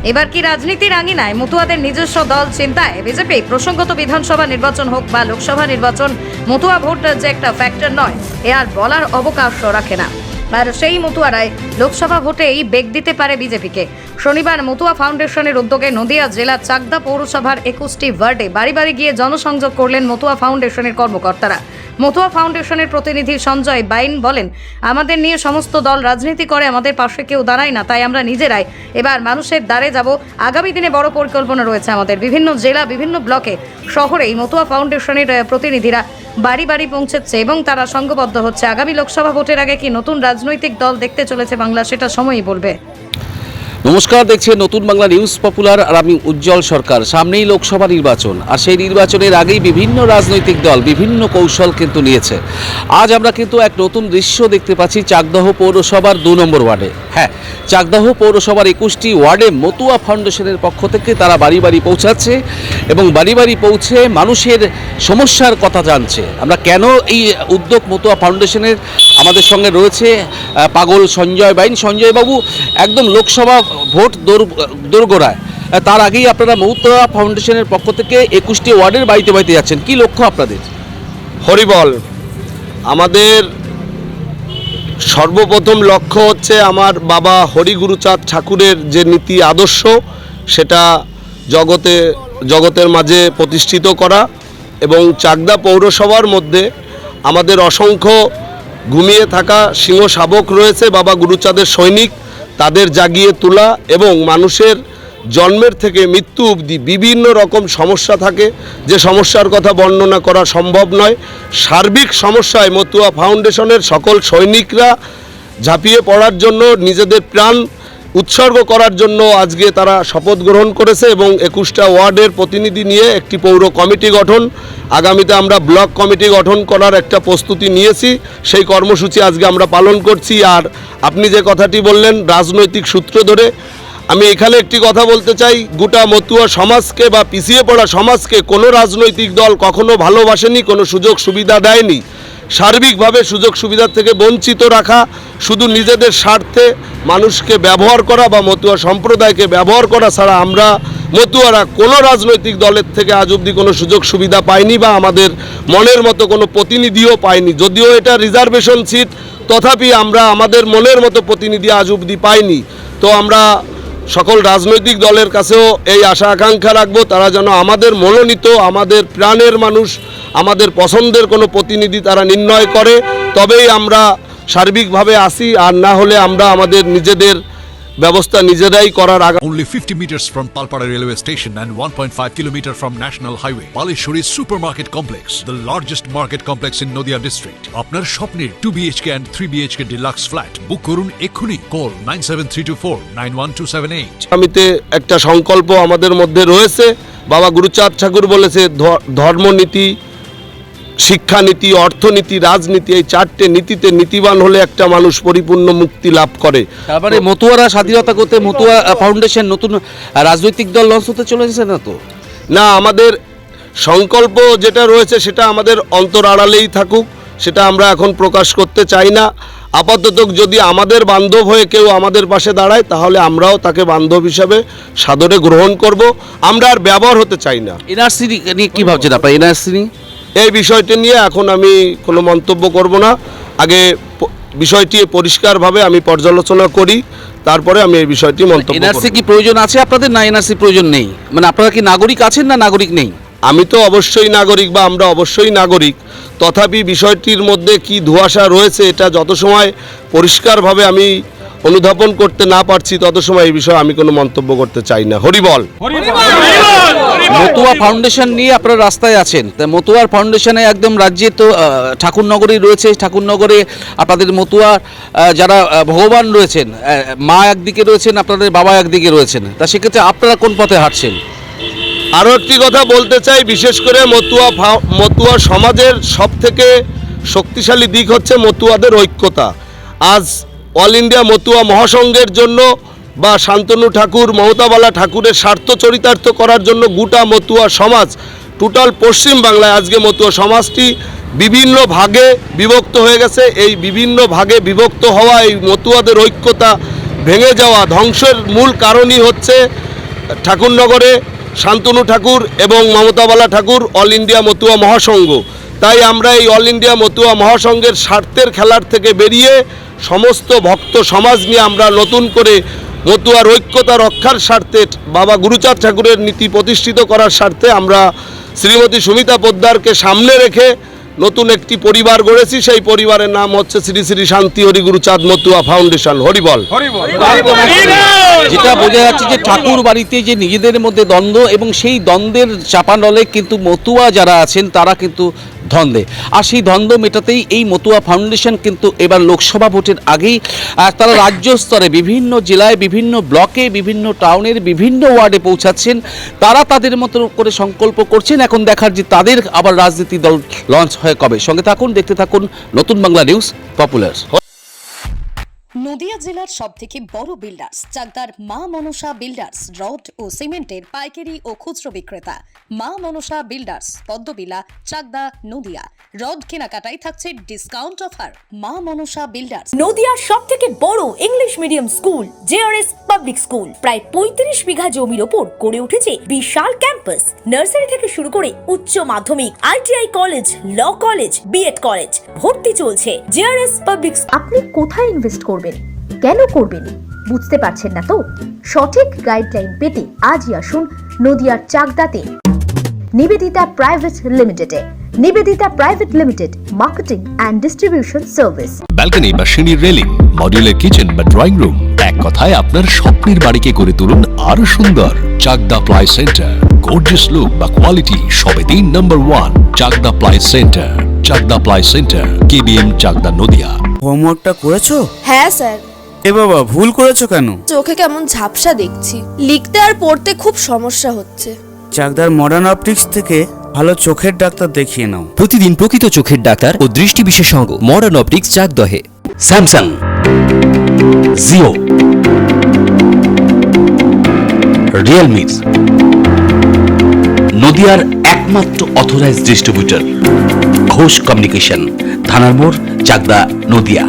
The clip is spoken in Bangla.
এবার কি রাজনীতির আঙিনায় মতুয়াদের নিজস্ব দল চিন্তায় বিজেপি? প্রসঙ্গত বিধানসভা নির্বাচন হোক বা লোকসভা নির্বাচন, মতুয়া ভোট যে একটা ফ্যাক্টর নয়, এ আর বলার অবকাশ রাখে না। আর সেই মতুয়ারাই লোকসভা ভোটেই বেগ দিতে পারে বিজেপিকে। শনিবার মতুয়া ফাউন্ডেশনের উদ্যোগে নদিয়া জেলার চাকদা পৌরসভার 21টি ওয়ার্ডে বাড়ি বাড়ি গিয়ে জনসংযোগ করলেন মতুয়া ফাউন্ডেশনের কর্মকর্তারা। মতুয়া ফাউন্ডেশনের প্রতিনিধি সঞ্জয় বাইন বলেন, আমাদের নিয়ে সমস্ত দল রাজনীতি করে, আমাদের পাশে কেউ দাঁড়ায় না, তাই আমরা নিজেরাই এবার মানুষের দ্বারে যাব। আগামী দিনে বড় পরিকল্পনা রয়েছে আমাদের। বিভিন্ন জেলা, বিভিন্ন ব্লকে, শহরে এই মতুয়া ফাউন্ডেশনের প্রতিনিধিরা বাড়ি বাড়ি পৌঁছেছে এবং তারা সংঘবদ্ধ হচ্ছে। আগামী লোকসভা ভোটের আগে কি নতুন রাজনৈতিক দল দেখতে চলেছে বাংলা, সেটা সময়ই বলবে। নমস্কার, দেখছেন নতুন বাংলা নিউজ পপুলার আর আমি উজ্জ্বল সরকার। সামনেই লোকসভা নির্বাচন, আর সেই নির্বাচনের আগেই বিভিন্ন রাজনৈতিক দল বিভিন্ন কৌশল কিন্তু নিয়েছে। আজ আমরা কিন্তু এক নতুন দৃশ্য দেখতে পাচ্ছি চাকদহ পৌরসভার 2 নম্বর ওয়ার্ডে। হ্যাঁ, চাকদহ পৌরসভার 21টি ওয়ার্ডে মতুয়া ফাউন্ডেশনের পক্ষ থেকে তারা বাড়ি বাড়ি পৌঁছাচ্ছে এবং বাড়ি বাড়ি পৌঁছে মানুষের সমস্যার কথা জানছে। আমরা কেন এই উদ্যোগ মতুয়া ফাউন্ডেশনের, আমাদের সঙ্গে রয়েছে পাগল সঞ্জয় বাইন। সঞ্জয়বাবু, একদম লোকসভা ভোট দোরগোড়ায়, তার আগেই আপনারা মতুয়া ফাউন্ডেশনের পক্ষ থেকে 21টি ওয়ার্ডের বাড়িতে বাড়িতে যাচ্ছেন, কি লক্ষ্য আপনাদের? হরিবল। আমাদের সর্বপ্রথম লক্ষ্য হচ্ছে আমার বাবা হরিগুরুচাঁদ ঠাকুরের যে নীতি আদর্শ, সেটা জগতের মাঝে প্রতিষ্ঠিত করা এবং চাকদা পৌরসভার মধ্যে আমাদের অসংখ্য ঘুমিয়ে থাকা সিংহ শাবক রয়েছে, বাবা গুরুচাঁদের সৈনিক, তাদের জাগিয়ে তোলা এবং মানুষের জন্মের থেকে মৃত্যু অবধি বিভিন্ন রকম সমস্যা থাকে, যে সমস্যার কথা বর্ণনা করা সম্ভব নয়। সার্বিক সমস্যায় মতুয়া ফাউন্ডেশনের সকল সৈনিকরা ঝাঁপিয়ে পড়ার জন্য, নিজেদের প্রাণ উৎসর্গ করার জন্য আজকে তারা শপথ গ্রহণ করেছে এবং 21টা ওয়ার্ডের প্রতিনিধি নিয়ে একটি পৌর কমিটি গঠন, আগামীতে আমরা ব্লক কমিটি গঠন করার একটা প্রস্তুতি নিয়েছি। সেই কর্মসূচি আজকে আমরা পালন করছি। আর আপনি যে কথাটি বললেন রাজনৈতিক সূত্র ধরে, আমি এখানে একটি কথা বলতে চাই, গোটা মতুয়া সমাজকে বা পিছিয়ে পড়া সমাজকে কোনো রাজনৈতিক দল কখনো ভালোবাসেনি, কোনো সুযোগ সুবিধা দেয়নি। সার্বিকভাবে সুযোগ সুবিধার থেকে বঞ্চিত রাখা, শুধু নিজেদের স্বার্থে মানুষকে ব্যবহার করা বা মতুয়া সম্প্রদায়কে ব্যবহার করা ছাড়া আমরা মতুয়ারা কোনো রাজনৈতিক দলের থেকে আজ অবধি কোনো সুযোগ সুবিধা পাইনি বা আমাদের মনের মতো কোনো প্রতিনিধিও পাইনি। যদিও এটা রিজার্ভেশন সিট, তথাপি আমরা আমাদের মনের মতো প্রতিনিধি আজ অবধি পাইনি। তো আমরা সকল রাজনৈতিক দলের কাছেও এই আশা আকাঙ্ক্ষা রাখবো, তারা যেন আমাদের মনোনীত, আমাদের প্রাণের মানুষ, আমাদের পছন্দের কোনো প্রতিনিধি তারা নির্ণয় করে, তবেই আমরা সার্বিকভাবে আসি। আর না হলে আমরা আমাদের নিজেদের ব্যবস্থা নিজেরাই করার আগে। Only 50 meters from Palpara railway station and 1.5 kilometer from National Highway, Palishuri Supermarket Complex, the largest market complex in Nadia district. আপনার স্বপ্নের 2 BHK and 3 BHK deluxe flat বুক করুন এক্ষুনি। কল 9732491278। আগামীতে একটা সংকল্প আমাদের মধ্যে রয়েছে। বাবা গুরুচাঁদ ঠাকুর বলেছে, ধর্মনীতি, শিক্ষানীতি, অর্থনীতি, রাজনীতি, এই 4টে নীতিতে নীতিবান হলে একটা মানুষ পরিপূর্ণ মুক্তি লাভ করে। তারপরে মতুয়ারা স্বাধীনতা করতে মতুয়া ফাউন্ডেশন নতুন রাজনৈতিক দল লঞ্চ হতে চলেছে না তো? না, আমাদের সংকল্প যেটা রয়েছে সেটা আমাদের অন্তর আড়ালেই থাকুক, সেটা আমরা এখন প্রকাশ করতে চাই না। আপাতত যদি আমাদের বান্ধব হয়ে কেউ আমাদের পাশে দাঁড়ায়, তাহলে আমরাও তাকে বান্ধব হিসাবে সাদরে গ্রহণ করব। আমরা আর ব্যবহার হতে চাই না। এনআরসি নিয়ে কী ভাবছেন আপনার? এনআরসি নিয়ে এই বিষয়টি নিয়ে এখন আমি কোনো মন্তব্য করব না। আগে বিষয়টি পরিষ্কারভাবে আমি পর্যালোচনা করি, তারপরে আমি এই বিষয়টি মন্তব্য করব। এনআরসি কি প্রয়োজন আছে আপনাদের, না এনআরসি প্রয়োজন নেই? মানে আপনারা কি নাগরিক আছেন না নাগরিক নেই? আমি তো অবশ্যই নাগরিক বা আমরা অবশ্যই নাগরিক, তথাপি বিষয়টির মধ্যে কি ধোঁয়াশা রয়েছে এটা যত সময় পরিষ্কারভাবে আমি অনুধাবন করতে না পারছি, তত সময় এই বিষয়ে আমি কোনো মন্তব্য করতে চাই না। হরিবল। মতুয়া ফাউন্ডেশন নিয়ে আপনারা রাস্তায় আছেন, তা মতুয়ার ফাউন্ডেশনে একদম রাজ্যে তো ঠাকুরনগরেই রয়েছে। ঠাকুরনগরে আপনাদের মতুয়া যারা ভগবান রয়েছেন, মা একদিকে রয়েছেন, আপনাদের বাবা একদিকে রয়েছেন, তা সেক্ষেত্রে আপনারা কোন পথে হাঁটছেন? আরও একটি কথা বলতে চাই, বিশেষ করে মতুয়া সমাজের সবথেকে শক্তিশালী দিক হচ্ছে মতুয়াদের ঐক্যতা। আজ অল ইন্ডিয়া মতুয়া মহাসংঘের জন্য বা শান্তনু ঠাকুর, মমতাবালা ঠাকুরের স্বার্থ চরিতার্থ করার জন্য গোটা মতুয়া সমাজ, টোটাল পশ্চিম বাংলায় আজকে মতুয়া সমাজটি বিভিন্ন ভাগে বিভক্ত হয়ে গেছে। এই বিভিন্ন ভাগে বিভক্ত হওয়া, এই মতুয়াদের ঐক্যতা ভেঙে যাওয়া, ধ্বংসের মূল কারণই হচ্ছে ঠাকুরনগরে শান্তনু ঠাকুর এবং মমতাবালা ঠাকুর অল ইন্ডিয়া মতুয়া মহাসংঘ। তাই আমরা এই অল ইন্ডিয়া মতুয়া মহাসংঘের স্বার্থের খেলার থেকে বেরিয়ে সমস্ত ভক্ত সমাজ নিয়ে আমরা নতুন করে মতুয়ার ঐক্যতা রক্ষার স্বার্থে বাবা গুরুচাঁদ ঠাকুরের নীতি প্রতিষ্ঠিত করার স্বার্থে আমরা শ্রীমতী সুমিতা পোদ্দারকে সামনে রেখে নতুন একটি পরিবার গড়েছি। সেই পরিবারের নাম হচ্ছে শ্রী শ্রী শান্তি হরি গুরুচাঁদ মতুয়া ফাউন্ডেশন। হরিবল। যেটা বোঝা যাচ্ছে যে ঠাকুর বাড়িতে যে নিজেদের মধ্যে দ্বন্দ্ব এবং সেই দ্বন্দ্বের চাপানলে কিন্তু মতুয়া যারা আছেন তারা কিন্তু দ্বন্দ্বে, আর সেই দ্বন্দ্ব মেটাতেই এই মতুয়া ফাউন্ডেশন কিন্তু এবার লোকসভা ভোটের আগেই তারা রাজ্য স্তরে বিভিন্ন জেলায়, বিভিন্ন ব্লকে, বিভিন্ন টাউনের বিভিন্ন ওয়ার্ডে পৌঁছাচ্ছেন। তারা তাদের মতো করে সংকল্প করছেন। এখন দেখার যে তাদের আবার রাজনীতি দল লঞ্চ হয় কবে। সঙ্গে থাকুন, দেখতে থাকুন নতুন বাংলা নিউজ পপুলার। নদিয়া জেলার সবথেকে বড় বিল্ডার্স চাকদার মা মনসা বিল্ডার্স রড ও সিমেন্টের পাইকারি ও খুচরো বিক্রেতা। মা মনসা বিল্ডার্স, পদ্মবিলা, চাকদা, নদিয়া। রড কেনাকাটায় থাকছে ডিসকাউন্ট অফার। মা মনসা বিল্ডার্স। নদিয়ার সবথেকে বড় English medium school JRS public school, প্রায় 35 বিঘা জমির ওপর গড়ে উঠেছে বিশাল ক্যাম্পাস। নার্সারি থেকে শুরু করে উচ্চ মাধ্যমিক, ITI college, law college, BEd college, ভর্তি চলছে। JRS public. আপনি কোথায় ইনভেস্ট করবেন, কেন করবেন বুঝতে পারছেন না তো? সঠিক গাইডলাইন পেতে আজই আসুন নদিয়ার চাকদাতে নিবেদিতা প্রাইভেট লিমিটেডে। Nivedita private limited, marketing and distribution service. Balcony বা সিঁড়ির রেলিং, মডিউলার কিচেন বা ড্রয়িং রুম, এক কথায় আপনার স্বপ্নের বাড়িকে করে তুলুন আরো সুন্দর। Chakdaha ply centre, gorgeous look বা কোয়ালিটি সবে 3 number 1 Chakdaha ply centre. Chakdaha ply centre, KBM, Chakdaha, Nadia. হোমওয়ার্কটা করেছো? হ্যাঁ স্যার। এ বাবা, ভুল করেছো কেন? চোখে কেমন ঝাপসা দেখছি, লিখতে আর পড়তে খুব সমস্যা হচ্ছে। চাকদার মডার্ন অপটিক্স থেকে ভালো চোখের ডাক্তার দেখিয়ে নাও। প্রতিদিন প্রকৃত চোখের ডাক্তার ও দৃষ্টি বিশেষজ্ঞ মডার্ন অপটিক্স চাকদহে। স্যামসাং, জিও, রিয়েলমি, নদিয়ার একমাত্র অথরাইজড ডিস্ট্রিবিউটর ঘোষ কমিউনিকেশন, থানার মোড়, চাকদা, নদিয়া।